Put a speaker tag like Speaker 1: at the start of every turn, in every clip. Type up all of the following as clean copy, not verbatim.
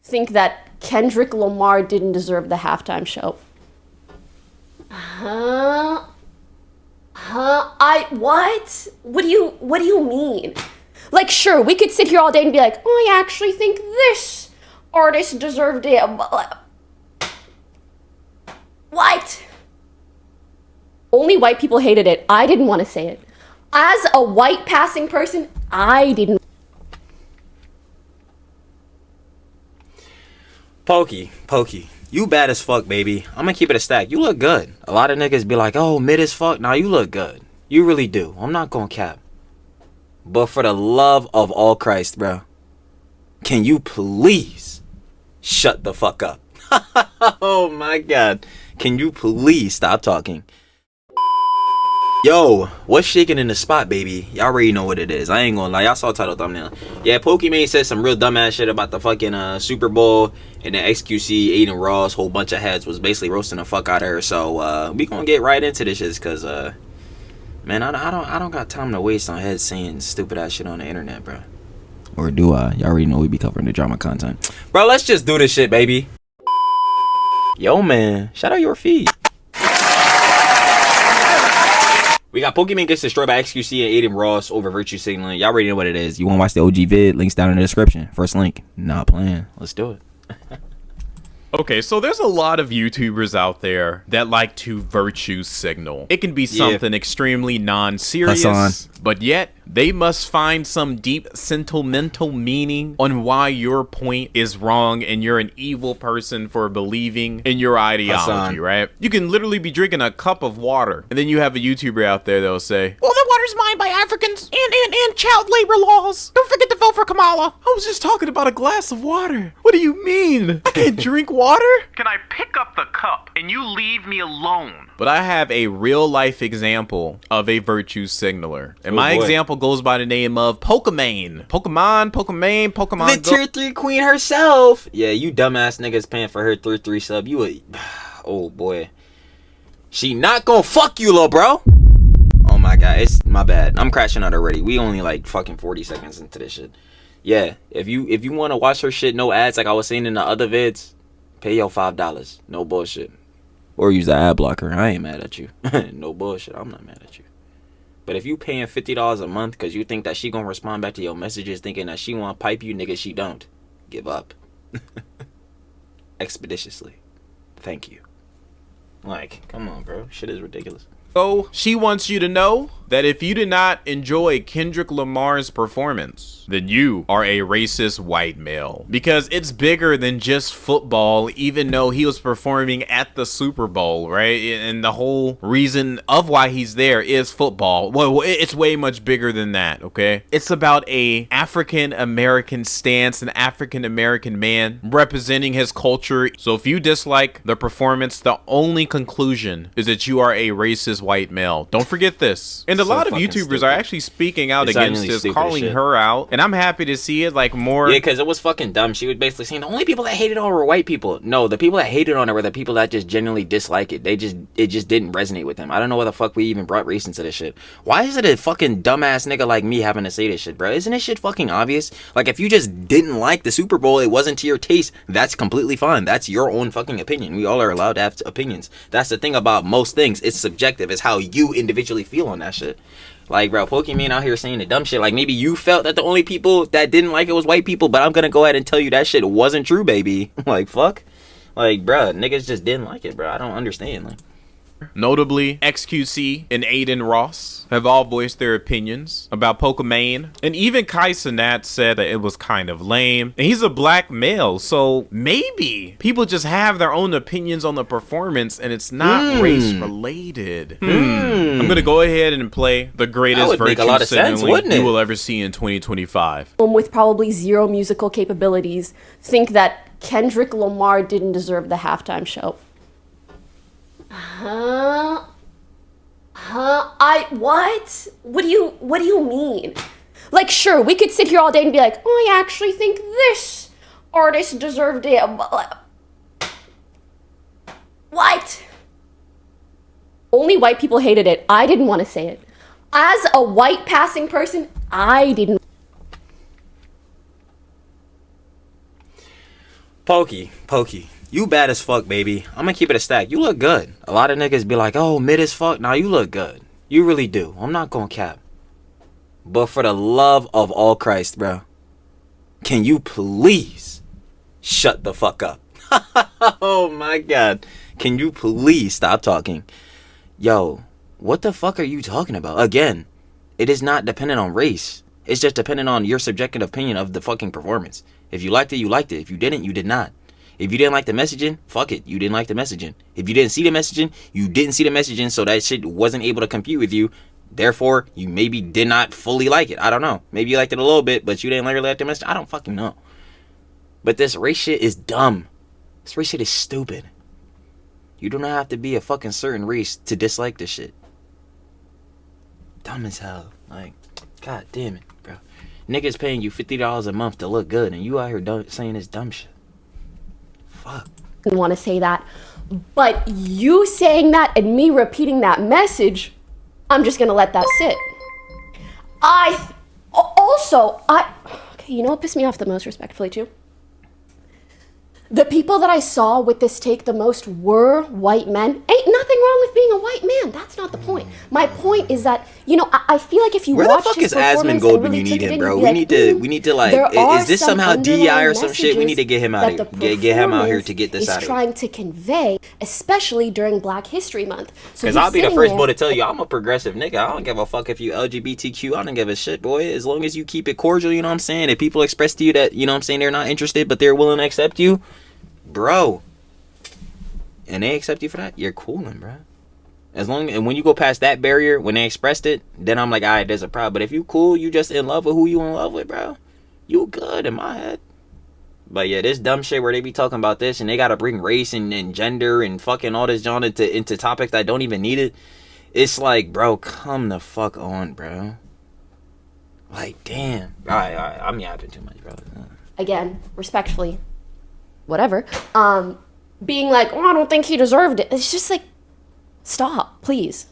Speaker 1: think that Kendrick Lamar didn't deserve the halftime show. What? What do you mean? Like, sure, we could sit here all day and be like, oh, I actually think this artist deserved it. What? Only white people hated it. I didn't want to say it. As a white passing person, I didn't.
Speaker 2: Pokey, you bad as fuck, baby. I'm gonna keep it a stack. You look good. A lot of niggas be like, oh, mid as fuck. Nah, you look good. You really do. I'm not gonna cap. But for the love of all Christ, bro, can you please shut the fuck up? Oh my God. Can you please stop talking? Yo, what's shaking in the spot, baby? Y'all already know what it is. I ain't gonna lie. Y'all saw the title thumbnail. Yeah, Pokimane said some real dumbass shit about the fucking Super Bowl, and then XQC, Aiden Ross, whole bunch of heads was basically roasting the fuck out of her. So we gonna get right into this shit, cause man, I don't got time to waste on heads saying stupid ass shit on the internet, bro. Or do I? Y'all already know we be covering the drama content, bro. Let's just do this shit, baby. Yo, man, shout out your feed. We got Pokimane gets destroyed by XQC and Aiden Ross over virtue signaling. Y'all already know what it is. You want to watch the OG vid? Links down in the description. First link. Not playing. Let's do it.
Speaker 3: Okay, so there's a lot of YouTubers out there that like to virtue signal. It can be something extremely non-serious, but yet they must find some deep sentimental meaning on why your point is wrong and you're an evil person for believing in your ideology, right? You can literally be drinking a cup of water, and then you have a YouTuber out there that'll say, "Oh, that water's mined by Africans and child labor laws. Don't forget to vote for Kamala." I was just talking about a glass of water. What do you mean? I can't drink water?
Speaker 4: Can I pick up the cup and you leave me alone?
Speaker 3: But I have a real life example of a virtue signaler. And my example goes by the name of Pokimane. Pokimane.
Speaker 2: The tier 3 queen herself. Yeah, you dumbass niggas paying for her tier 3 sub. You a... Oh, boy. She not gonna fuck you, little bro. Oh, my God. It's my bad. I'm crashing out already. We only like fucking 40 seconds into this shit. Yeah, if you want to watch her shit, no ads, like I was saying in the other vids, pay your $5. No bullshit. Or use the ad blocker. I ain't mad at you. No bullshit. I'm not mad at you. But if you paying $50 a month because you think that she gonna respond back to your messages thinking that she want to pipe you, nigga, she don't. Give up. Expeditiously. Thank you. Like, come on, bro. Shit is ridiculous.
Speaker 3: So she wants you to know that if you did not enjoy Kendrick Lamar's performance, then you are a racist white male. Because it's bigger than just football, even though he was performing at the Super Bowl, right? And the whole reason of why he's there is football. Well, it's way much bigger than that, okay? It's about a African-American stance, an African-American man representing his culture. So if you dislike the performance, the only conclusion is that you are a racist white male. Don't forget this. And a lot of YouTubers are actually speaking out against this, calling her out, and I'm happy to see it. Like more,
Speaker 2: yeah, because it was fucking dumb. She was basically saying the only people that hated on her were white people. No, the people that hated on her were the people that just genuinely dislike it. It just didn't resonate with them. I don't know why the fuck we even brought race into this shit. Why is it a fucking dumbass nigga like me having to say this shit, bro? Isn't this shit fucking obvious? Like, if you just didn't like the Super Bowl, it wasn't to your taste, that's completely fine. That's your own fucking opinion. We all are allowed to have opinions. That's the thing about most things. It's subjective. It's how you individually feel on that shit. Like, bro, Pokimane out here saying the dumb shit. Like, maybe you felt that the only people that didn't like it was white people, but I'm gonna go ahead and tell you that shit wasn't true, baby. Like, fuck. Like, bro, niggas just didn't like it, bro. I don't understand. Like,
Speaker 3: notably, XQC and Aiden Ross have all voiced their opinions about Pokimane. And even Kai Cenat said that it was kind of lame. And he's a black male, so maybe people just have their own opinions on the performance and it's not race related. I'm gonna go ahead and play the greatest virtue signaling you will ever see in 2025.
Speaker 1: With probably zero musical capabilities, think that Kendrick Lamar didn't deserve the halftime show. What? What do you mean? Like, sure, we could sit here all day and be like, oh, I actually think this artist deserved it. What? Only white people hated it. I didn't want to say it. As a white passing person, I didn't.
Speaker 2: Pokey, you bad as fuck, baby. I'm gonna keep it a stack. You look good. A lot of niggas be like, oh, mid as fuck. Nah, you look good. You really do. I'm not gonna cap. But for the love of all Christ, bro, can you please shut the fuck up? Oh my God. Can you please stop talking? Yo, what the fuck are you talking about? Again, it is not dependent on race. It's just dependent on your subjective opinion of the fucking performance. If you liked it, you liked it. If you didn't, you did not. If you didn't like the messaging, fuck it. You didn't like the messaging. If you didn't see the messaging, you didn't see the messaging, so that shit wasn't able to compute with you. Therefore, you maybe did not fully like it. I don't know. Maybe you liked it a little bit, but you didn't really like the message. I don't fucking know. But this race shit is dumb. This race shit is stupid. You do not have to be a fucking certain race to dislike this shit. Dumb as hell. Like, god damn it, bro. Niggas paying you $50 a month to look good, and you out here saying this dumb shit. Fuck.
Speaker 1: I want to say that. But you saying that and me repeating that message, I'm just going to let that sit. Okay, you know what pissed me off the most, respectfully, too? The people that I saw with this take the most were white men. Ain't nothing wrong with being a white man. That's not the point. My point is that, you know, I feel like if you watch his performance,
Speaker 2: where the fuck is Asmund Gold when you need him, bro? We need to like, is this somehow DEI or some shit? We need to get him out of here. Get him out here to get this out of here.
Speaker 1: Trying to convey, especially during Black History Month.
Speaker 2: Because I'll be the first boy to tell you, I'm a progressive nigga. I don't give a fuck if you LGBTQ. I don't give a shit, boy. As long as you keep it cordial, you know what I'm saying? If people express to you that, you know what I'm saying, they're not interested, but they're willing to accept you, bro, and they accept you for that, you're coolin', bro. And when you go past that barrier, when they expressed it, then I'm like, all right, there's a problem. But if you cool, you just in love with who you in love with, bro, you good in my head. But yeah, this dumb shit where they be talking about this and they gotta bring race and gender and fucking all this genre into topics that don't even need it. It's like, bro, come the fuck on, bro. Like, damn. All right, I'm yapping too much, bro.
Speaker 1: Again, respectfully, whatever, being like, oh, I don't think he deserved it. It's just like, stop, please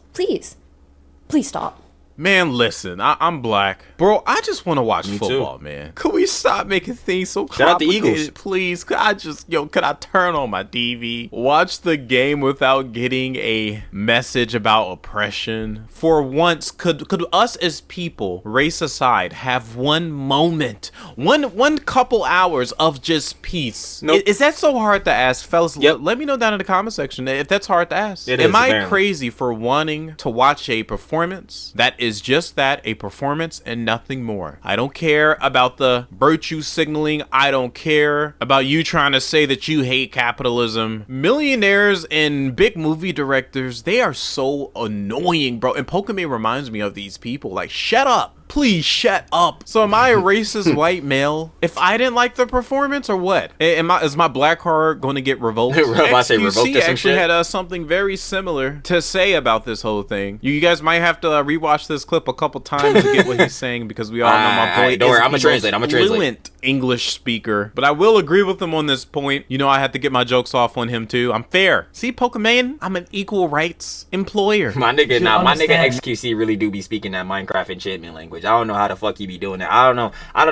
Speaker 1: stop.
Speaker 3: Man, listen, I'm black. Bro, I just want to watch
Speaker 2: Me
Speaker 3: football,
Speaker 2: too.
Speaker 3: man. Could we stop making things so
Speaker 2: Shout out the
Speaker 3: complicated,
Speaker 2: Eagles.
Speaker 3: please? Could I turn on my TV, watch the game without getting a message about oppression? For once, could us as people, race aside, have one moment, one couple hours of just peace?
Speaker 2: Nope.
Speaker 3: Is that so hard to ask, fellas?
Speaker 2: Yep.
Speaker 3: Let me know down in the comment section if that's hard to ask.
Speaker 2: It
Speaker 3: Am
Speaker 2: is,
Speaker 3: I
Speaker 2: apparently.
Speaker 3: crazy for wanting to watch a performance that is just that, a performance and nothing more? I don't care about the virtue signaling. I don't care about you trying to say that you hate capitalism. Millionaires and big movie directors, they are so annoying, bro. And Pokimane reminds me of these people. Like, shut up. Please shut up. So am I a racist white male if I didn't like the performance, or what? Is my black card going to get revoked?
Speaker 2: I say revoked or some
Speaker 3: actually
Speaker 2: shit?
Speaker 3: had something very similar to say about this whole thing. You guys might have to rewatch this clip a couple times to get what he's saying, because we all know my boy
Speaker 2: don't worry,
Speaker 3: is
Speaker 2: I'ma
Speaker 3: the
Speaker 2: translate,
Speaker 3: most
Speaker 2: I'ma translate.
Speaker 3: fluent English speaker. But I will agree with him on this point. You know, I have to get my jokes off on him too. I'm fair. See, Pokimane, I'm an equal rights employer.
Speaker 2: My nigga
Speaker 5: understand.
Speaker 2: XQC really do be speaking that Minecraft enchantment language. I don't know how the fuck he be doing that. I don't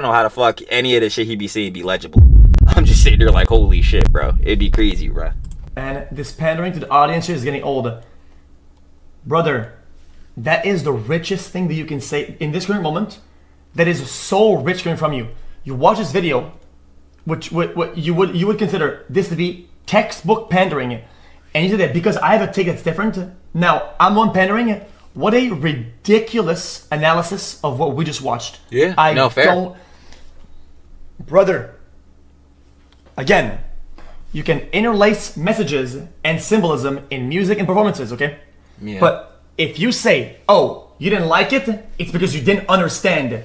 Speaker 2: know how the fuck any of the shit he be saying be legible. I'm just sitting there like, holy shit, bro. It'd be crazy, bro.
Speaker 5: And this pandering to the audience here is getting old. Brother, that is the richest thing that you can say in this current moment. That is so rich coming from you. You watch this video, which what you would consider this to be textbook pandering, and you say that because I have a take that's different. Now I'm on pandering. What a ridiculous analysis of what we just watched.
Speaker 2: Yeah, fair.
Speaker 5: Brother, again, you can interlace messages and symbolism in music and performances, okay?
Speaker 2: Yeah.
Speaker 5: But if you say, oh, you didn't like it, it's because you didn't understand.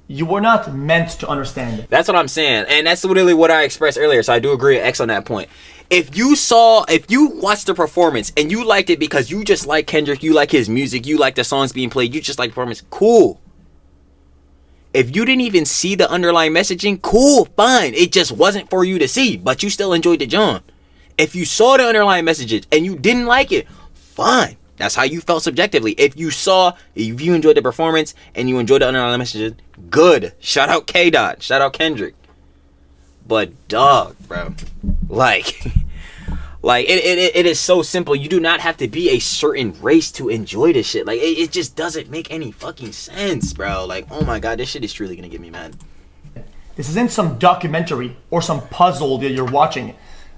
Speaker 5: You were not meant to understand.
Speaker 2: That's what I'm saying, and that's literally what I expressed earlier. So I do agree with X on that point. If you watched the performance and you liked it because you just like Kendrick, you like his music, you like the songs being played, you just like the performance, cool. If you didn't even see the underlying messaging, cool, fine. It just wasn't for you to see, but you still enjoyed the John. If you saw the underlying messages and you didn't like it, fine. That's how you felt subjectively. If you enjoyed the performance and you enjoyed the underlying messages, good. Shout out K-Dot. Shout out Kendrick. But dog, bro, like it is so simple. You do not have to be a certain race to enjoy this shit. Like it just doesn't make any fucking sense, bro. Like, oh my god, this shit is truly gonna get me mad.
Speaker 5: This isn't some documentary or some puzzle that you're watching.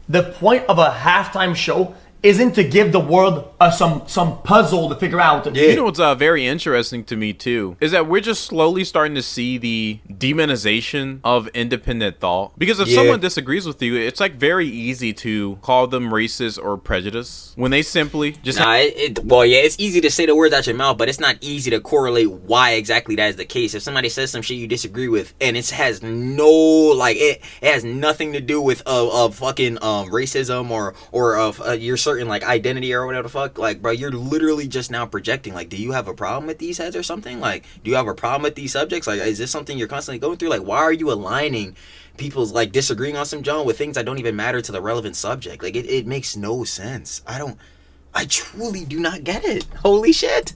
Speaker 5: The point of a halftime show isn't to give the world some puzzle to figure out.
Speaker 2: Yeah.
Speaker 3: You know what's very interesting to me too is that we're just slowly starting to see the demonization of independent thought. Because if someone disagrees with you, it's like very easy to call them racist or prejudiced when they simply just.
Speaker 2: It's easy to say the words out your mouth, but it's not easy to correlate why exactly that is the case. If somebody says some shit you disagree with, and it has no like it has nothing to do with fucking racism or of your certain like identity or whatever the fuck, like, bro, you're literally just now projecting. Like, do you have a problem with these heads or something? Like, do you have a problem with these subjects? Like, is this something you're constantly going through? Like, why are you aligning people's like disagreeing on some John with things that don't even matter to the relevant subject? Like, it makes no sense. I truly do not get it. Holy shit.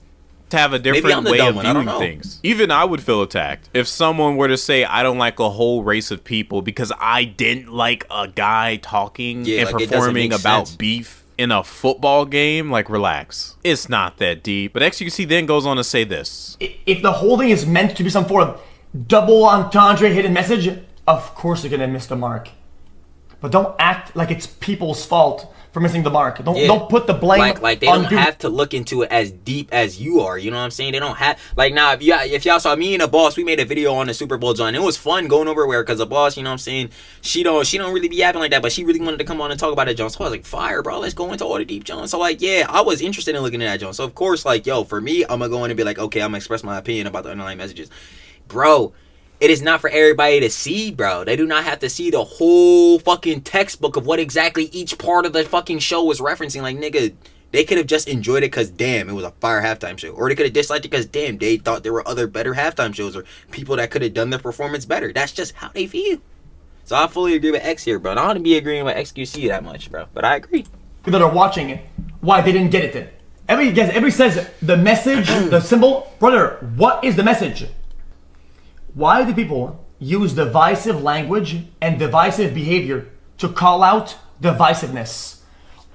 Speaker 3: To have a different way of viewing things. Even I would feel attacked if someone were to say I don't like a whole race of people because I didn't like a guy talking and like performing about beef in a football game. Like, relax, it's not that deep. But XQC then goes on to say this:
Speaker 5: if the whole thing is meant to be some form of double entendre hidden message, of course you're gonna miss the mark. But don't act like it's people's fault for missing the mark. Don't put the blame
Speaker 2: like they don't have to look into it as deep as you are. You know what I'm saying? They don't have like now. If y'all saw me and the boss, we made a video on the Superbowl, John. It was fun going over where because the boss, you know what I'm saying, she don't really be yapping like that, but she really wanted to come on and talk about it, John. So I was like, fire, bro, let's go into all the deep, John. So like, yeah, I was interested in looking at that, John. So of course, like, yo, for me, I'm gonna go in and be like, okay, I'm gonna express my opinion about the underlying messages, bro. It is not for everybody to see, bro. They do not have to see the whole fucking textbook of what exactly each part of the fucking show was referencing. Like, nigga, they could have just enjoyed it because, damn, it was a fire halftime show. Or they could have disliked it because, damn, they thought there were other better halftime shows or people that could have done their performance better. That's just how they feel. So I fully agree with X here, bro. I don't be agreeing with XQC that much, bro. But I agree.
Speaker 5: People that are watching it, why they didn't get it then. Everybody says the message, the symbol. Brother, what is the message? Why do people use divisive language and divisive behavior to call out divisiveness?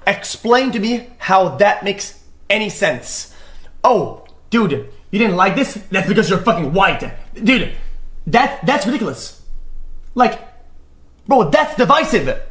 Speaker 5: Explain to me how that makes any sense. Oh, dude, you didn't like this? That's because you're fucking white. Dude, that's ridiculous. Like, bro, that's divisive.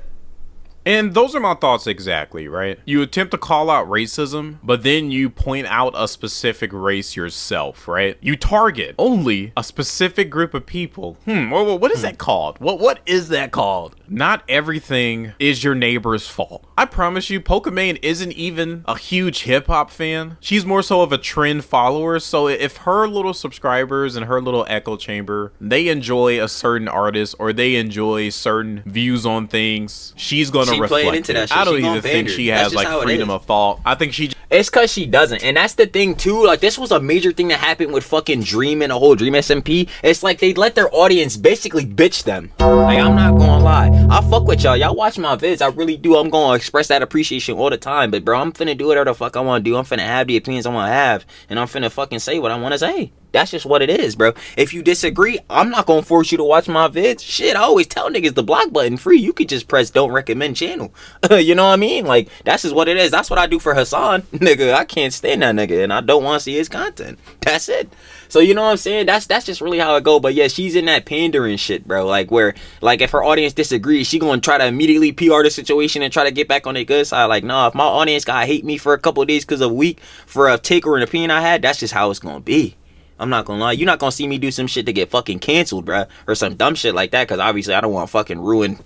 Speaker 3: And those are my thoughts exactly, right? You attempt to call out racism, but then you point out a specific race yourself, right? You target only a specific group of people. What is that called? What is that called? Not everything is your neighbor's fault. I promise you, Pokimane isn't even a huge hip-hop fan. She's more so of a trend follower, so if her little subscribers and her little echo chamber, they enjoy a certain artist or they enjoy certain views on things, she's gonna reflect into that shit. I don't even think she has like freedom of thought. I think she
Speaker 2: it's cause she doesn't, and that's the thing too. Like, this was a major thing that happened with fucking Dream and the whole Dream SMP. It's like they let their audience basically bitch them. Like, I'm not gonna lie, I fuck with y'all. Y'all watch my vids, I really do. I'm gonna express that appreciation all the time. But bro, I'm finna do whatever the fuck I wanna do. I'm finna have the opinions I wanna have, and I'm finna fucking say what I wanna say. That's just what it is, bro. If you disagree, I'm not gonna force you to watch my vids. Shit, I always tell niggas the block button free. You could just press don't recommend channel. You know what I mean? Like, that's just what it is. That's what I do for Hassan. Nigga, I can't stand that nigga, and I don't want to see his content. That's it. So you know what I'm saying? That's just really how it go. But yeah, she's in that pandering shit, bro. Like, where, like, if her audience disagrees, she gonna try to immediately PR the situation and try to get back on their good side. Like, nah, if my audience gotta hate me for a couple of days because of a week for a take or an opinion I had, that's just how it's gonna be. I'm not gonna lie, you're not gonna see me do some shit to get fucking canceled, bruh, or some dumb shit like that, because obviously I don't want to fucking ruin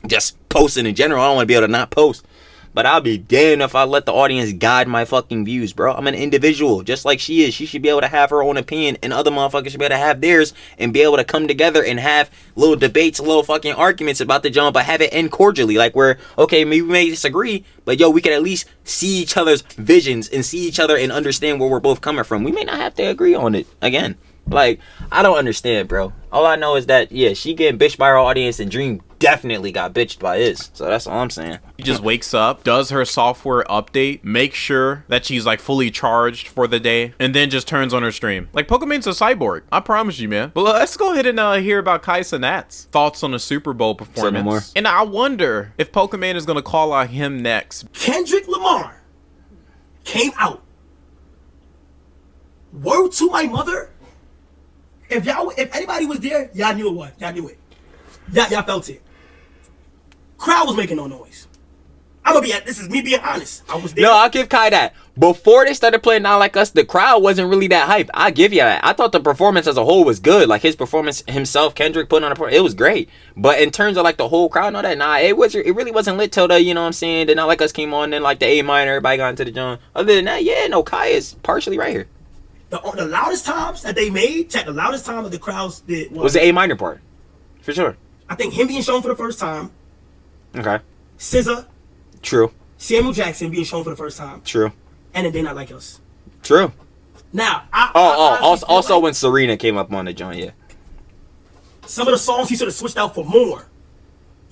Speaker 2: just posting in general. I don't want to be able to not post. But I'll be damned if I let the audience guide my fucking views, bro. I'm an individual, just like she is. She should be able to have her own opinion, and other motherfuckers should be able to have theirs, and be able to come together and have little debates, little fucking arguments about the jump, but have it end cordially. Like, where, okay, maybe we may disagree, but yo, we can at least see each other's visions and see each other and understand where we're both coming from. We may not have to agree on it again. Like, I don't understand, bro. All I know is that, yeah, she getting bitched by her audience, and Dream definitely got bitched by his. So that's all I'm saying.
Speaker 3: She just wakes up, does her software update, makes sure that she's like fully charged for the day, and then just turns on her stream. Like, Pokimane's a cyborg. I promise you, man. But let's go ahead and hear about Kai Cenat's thoughts on the Super Bowl performance.
Speaker 2: More.
Speaker 3: And I wonder if Pokimane is going to call out him next.
Speaker 6: Kendrick Lamar came out. Word to my mother. If anybody was there, y'all knew it was. Y'all knew it. Y'all felt it. Crowd was making no noise. This is me being honest. I was there.
Speaker 2: No, I'll give Kai that. Before they started playing Not Like Us, the crowd wasn't really that hyped. I give you that. I thought the performance as a whole was good. Like, his performance himself, Kendrick putting on a performance, it was great. But in terms of like the whole crowd and all that, nah, it really wasn't lit till the, you know what I'm saying, the Not Like Us came on, then like the A minor, everybody got into the joint. Other than that, yeah, no, Kai is partially right here.
Speaker 6: The loudest times that they made, check the loudest time that the crowds did
Speaker 2: was the A minor part. For sure.
Speaker 6: I think him being shown for the first time.
Speaker 2: Okay.
Speaker 6: SZA.
Speaker 2: True.
Speaker 6: Samuel Jackson being shown for the first time.
Speaker 2: True.
Speaker 6: And then They Not Like Us.
Speaker 2: True.
Speaker 6: Now,
Speaker 2: also like when Serena came up on the joint, yeah.
Speaker 6: Some of the songs he should have switched out for more.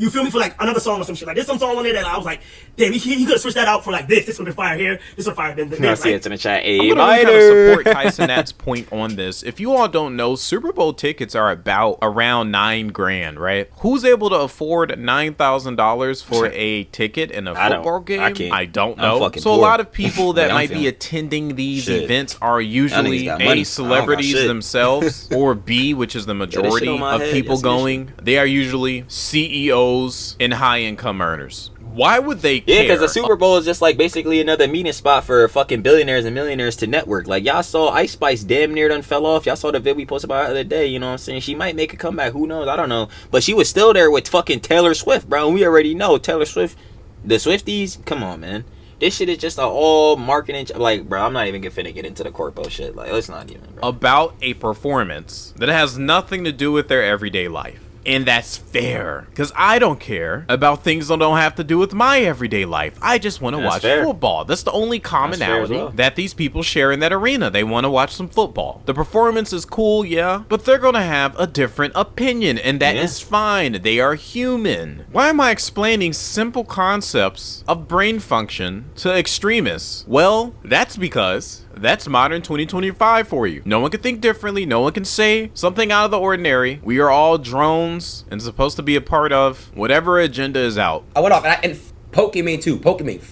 Speaker 6: You feel me? For like another song or some shit. Like, there's some song on there that I was like, damn, he could have switched that out for like this. This would have been fire here. This would have fire then.
Speaker 2: I see it's in the chat.
Speaker 3: I'm going to kind of support Kai Cenat's point on this. If you all don't know, Super Bowl tickets are around $9,000, right? Who's able to afford $9,000 for a ticket in a football game? I don't know. So a lot of people that might be attending these events are usually A, celebrities themselves, or B, which is the majority of people going. They are usually CEOs and high-income earners. Why would they care?
Speaker 2: Yeah, because the Super Bowl is just like basically another meeting spot for fucking billionaires and millionaires to network. Like, y'all saw Ice Spice damn near done fell off. Y'all saw the vid we posted about her the other day, you know what I'm saying? She might make a comeback. Who knows? I don't know. But she was still there with fucking Taylor Swift, bro. And we already know Taylor Swift, the Swifties, come on, man. This shit is just all marketing. Like, bro, I'm not even finna get into the corpo shit. Like, let's not even, bro.
Speaker 3: About a performance that has nothing to do with their everyday life. And that's fair, because I don't care about things that don't have to do with my everyday life. I just want to watch football. That's the only commonality that these people share in that arena. They want to watch some football. The performance is cool, yeah, but they're going to have a different opinion, and that is fine. They are human. Why am I explaining simple concepts of brain function to extremists? Well, that's because that's modern 2025 for you. No one can think differently. No one can say something out of the ordinary. We are all drones and supposed to be a part of whatever agenda is out.
Speaker 7: I went off, and Pokimane too. Pokimane,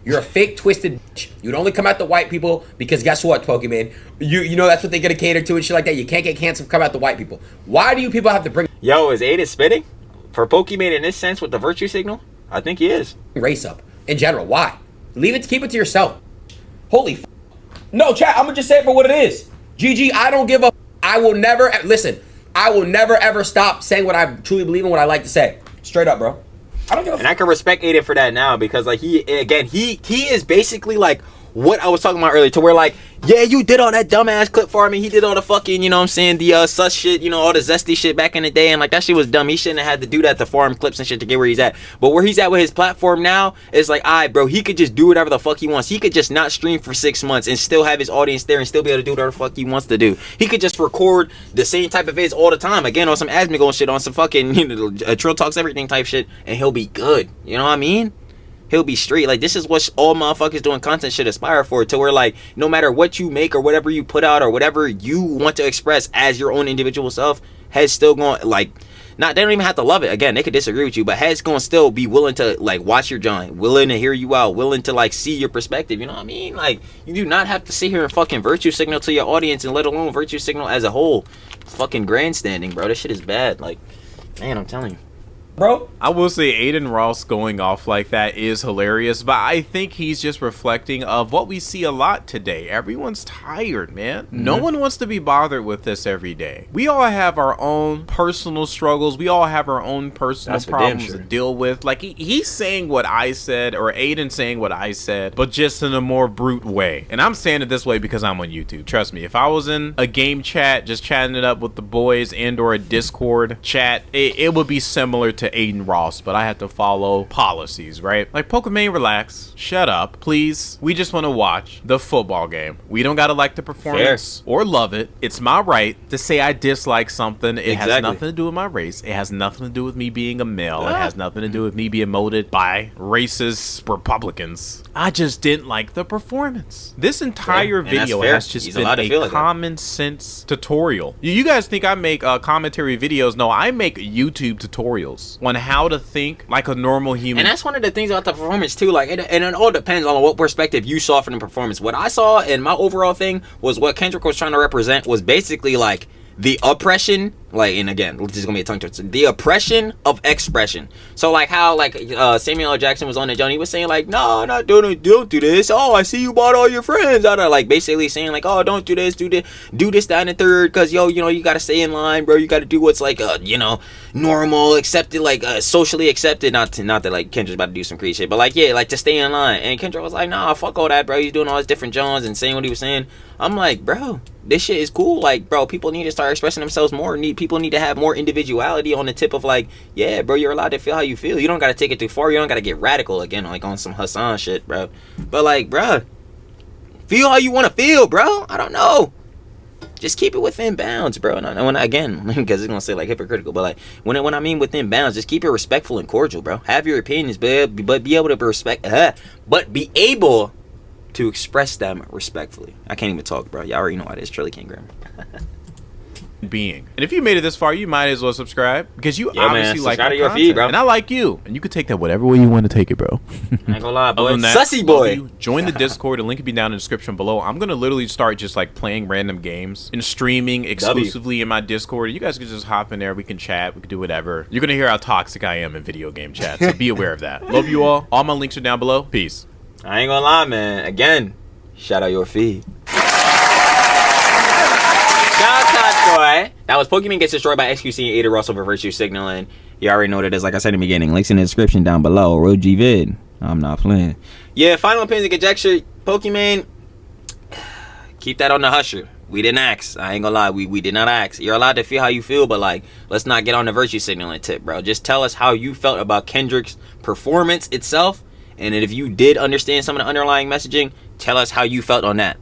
Speaker 7: you're a fake twisted bitch. You'd only come at the white people because guess what, Pokimane? You know that's what they're gonna cater to and shit like that. You can't get canceled come at the white people. Why do you people have to bring
Speaker 2: Yo, is Ada spitting? For Pokimane in this sense with the virtue signal? I think he is.
Speaker 7: Race up in general? Why? Keep it to yourself. Holy no, chat, I'm gonna just say it for what it is. GG, I don't give a I will never ever stop saying what I truly believe in, what I like to say. Straight up, bro. I don't give a
Speaker 2: And I can respect Aiden for that now, because like he is basically like what I was talking about earlier, to where like, yeah, you did all that dumbass clip for me. He did all the fucking, you know what I'm saying, the sus shit, you know, all the zesty shit back in the day, and like that shit was dumb. He shouldn't have had to do that to farm clips and shit to get where he's at. But where he's at with his platform now, it's like, alright, bro, he could just do whatever the fuck he wants. He could just not stream for 6 months and still have his audience there and still be able to do whatever the fuck he wants to do. He could just record the same type of vids all the time, again, on some Asmigo shit, on some fucking, you know, Trill Talks Everything type shit, and he'll be good. You know what I mean? He'll be straight. Like, this is what all motherfuckers doing content should aspire for, to where like, no matter what you make or whatever you put out or whatever you want to express as your own individual self, heads still going, like, not, they don't even have to love it. Again, they could disagree with you, but heads going to still be willing to like watch your joint, willing to hear you out, willing to like see your perspective. You know what I mean? Like, you do not have to sit here and fucking virtue signal to your audience, and let alone virtue signal as a whole. Fucking grandstanding, bro. This shit is bad. Like, man, I'm telling you.
Speaker 7: bro?
Speaker 3: I will say Aiden Ross going off like that is hilarious, but I think he's just reflecting of what we see a lot today. Everyone's tired, man. No one wants to be bothered with this every day. We all have our own personal struggles. We all have our own personal problems to deal with. Like, he's saying what I said, or Aiden saying what I said, but just in a more brute way. And I'm saying it this way because I'm on YouTube. Trust me, if I was in a game chat, just chatting it up with the boys and or a Discord chat, it would be similar to Aiden Ross, but I had to follow policies, right? Like, Pokimane, relax, shut up, please. We just want to watch the football game. We don't gotta like the performance or love it. It's my right to say I dislike something. It has nothing to do with my race. It has nothing to do with me being a male. It has nothing to do with me being molded by racist Republicans. I just didn't like the performance. This entire video has just been a common sense tutorial. You guys think I make commentary videos? No, I make YouTube tutorials on how to think like a normal human.
Speaker 2: And that's one of the things about the performance too. Like, and it all depends on what perspective you saw from the performance. What I saw and my overall thing was what Kendrick was trying to represent was basically like the oppression, like, and again, this is gonna be a tongue twister, the oppression of expression. So like how like Samuel L. Jackson was on the joint, he was saying like, no, not don't do this. Oh, I see you bought all your friends out of, like, basically saying like, oh, don't do this, do this, that, and the third, because yo, you know, you gotta stay in line, bro. You gotta do what's like you know, normal, accepted, like socially accepted. Not that like Kendrick's about to do some crazy shit, but like, yeah, like to stay in line. And Kendrick was like, nah, fuck all that, bro. He's doing all his different Jones and saying what he was saying. I'm like, bro, this shit is cool. Like, bro, people need to start expressing themselves more. People need to have more individuality on the tip of like, yeah, bro, you're allowed to feel how you feel. You don't gotta take it too far. You don't gotta get radical again, like on some Hassan shit, bro. But like, bro, feel how you want to feel, bro. I don't know. Just keep it within bounds, bro. And when, again, because it's gonna say like hypocritical, but like when I mean within bounds, just keep it respectful and cordial, bro. Have your opinions, but be able to respect, but be able to express them respectfully. I can't even talk, bro. Y'all already know how it is. Trilly King Grammar.
Speaker 3: Being. And if you made it this far, you might as well subscribe, because you obviously like my
Speaker 2: your
Speaker 3: content,
Speaker 2: feed, bro.
Speaker 3: and I like you, and you could take that whatever way you want to take it, bro.
Speaker 2: I ain't gonna lie, boy.
Speaker 3: Other than that,
Speaker 2: Sussy boy.
Speaker 3: you. Join the Discord. The link will be down in the description below. I'm gonna literally start just like playing random games and streaming exclusively in my Discord. You guys can just hop in there. We can chat. We can do whatever. You're gonna hear how toxic I am in video game chat, so be aware of that. Love you all. All my links are down below. Peace.
Speaker 2: I ain't gonna lie, man. Again, shout out your feed. Shout out, boy. That was Pokimane Gets Destroyed by XQC and Ada Russell for Virtue Signaling. You already know what it is. Like I said in the beginning, links in the description down below. Road G vid. I'm not playing. Yeah, final opinions and conjecture. Pokimane, keep that on the husher. We didn't ask. I ain't gonna lie. We did not ask. You're allowed to feel how you feel, but like, let's not get on the virtue signaling tip, bro. Just tell us how you felt about Kendrick's performance itself. And if you did understand some of the underlying messaging, tell us how you felt on that.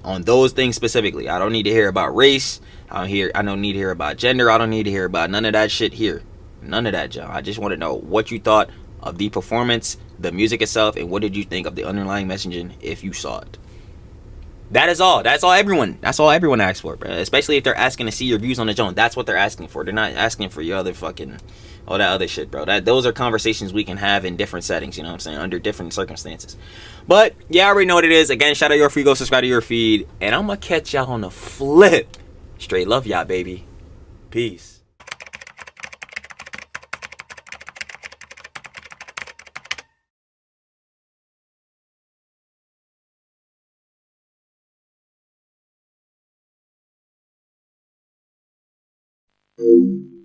Speaker 2: On those things specifically. I don't need to hear about race. I don't need to hear about gender. I don't need to hear about none of that shit here. None of that, John. I just want to know what you thought of the performance, the music itself, and what did you think of the underlying messaging if you saw it. That is all. That's all everyone asks for, bro. Especially if they're asking to see your views on the joint. That's what they're asking for. They're not asking for your other fucking all that other shit, bro. Those are conversations we can have in different settings, you know what I'm saying? Under different circumstances. But yeah, I already know what it is. Again, shout out your feed, go subscribe to your feed, and I'm gonna catch y'all on the flip. Straight love y'all, baby. Peace.
Speaker 8: Thank you.